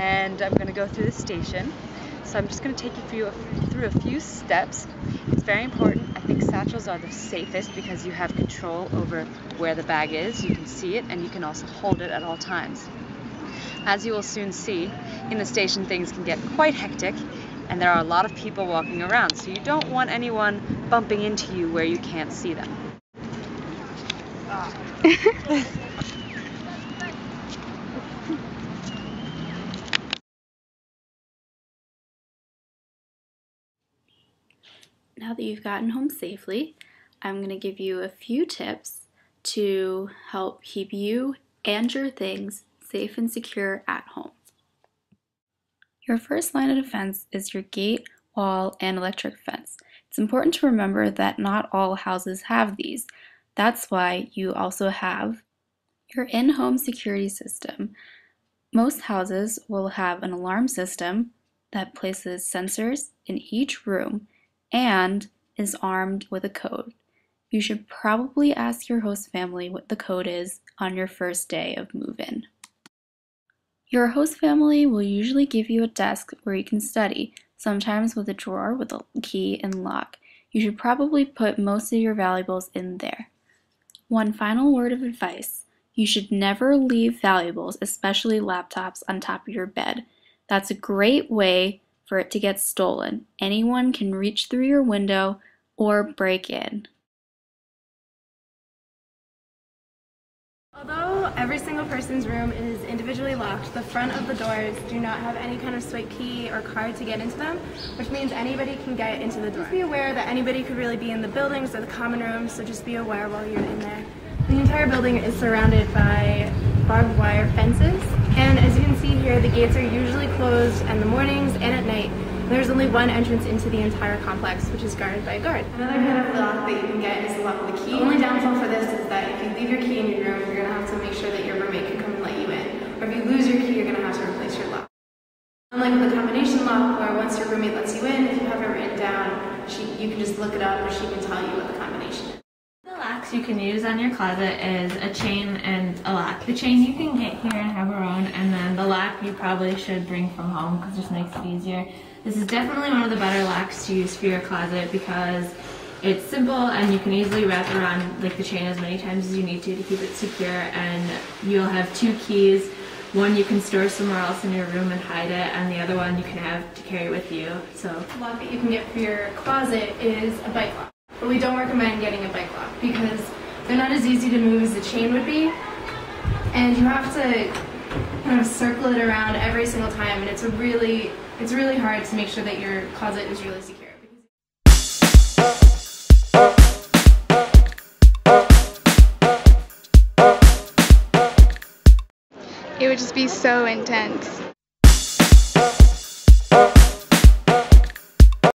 and I'm going to go through the station. So I'm just going to take you through a few steps. It's very important. I think satchels are the safest because you have control over where the bag is. You can see it and you can also hold it at all times. As you will soon see, in the station things can get quite hectic and there are a lot of people walking around, so you don't want anyone bumping into you where you can't see them. Now that you've gotten home safely, I'm going to give you a few tips to help keep you and your things safe and secure at home. Your first line of defense is your gate, wall, and electric fence. It's important to remember that not all houses have these. That's why you also have your in-home security system. Most houses will have an alarm system that places sensors in each room and is armed with a code. You should probably ask your host family what the code is on your first day of move-in. Your host family will usually give you a desk where you can study, sometimes with a drawer with a key and lock. You should probably put most of your valuables in there. One final word of advice: you should never leave valuables, especially laptops, on top of your bed. That's a great way for it to get stolen. Anyone can reach through your window or break in. Although every single person's room is individually locked, the front of the doors do not have any kind of swipe key or card to get into them, which means anybody can get into the door. Just be aware that anybody could really be in the buildings or the common rooms, so just be aware while you're in there. The entire building is surrounded by barbed wire fences, and as you can see here, the gates are usually closed in the mornings and at night. There's only one entrance into the entire complex, which is guarded by a guard. Another kind of lock that you can get is the lock with a key. The only downfall for this is that if you leave your key in your room, you're going to have to make sure that your roommate can come and let you in. Or if you lose your key, you're going to have to replace your lock. Unlike with the combination lock, where once your roommate lets you in, if you have it written down, you can just look it up or she can tell you what the combination is. The locks you can use on your closet is a chain and a lock. The chain you can get here and have our own, and then the lock you probably should bring from home because it just makes it easier. This is definitely one of the better locks to use for your closet because it's simple and you can easily wrap it around like the chain as many times as you need to keep it secure, and you'll have two keys. One you can store somewhere else in your room and hide it, and the other one you can have to carry with you. So the lock that you can get for your closet is a bike lock. But we don't recommend getting a bike lock because they're not as easy to move as the chain would be, and you have to kind of circle it around every single time, and it's really hard to make sure that your closet is really secure. It would just be so intense.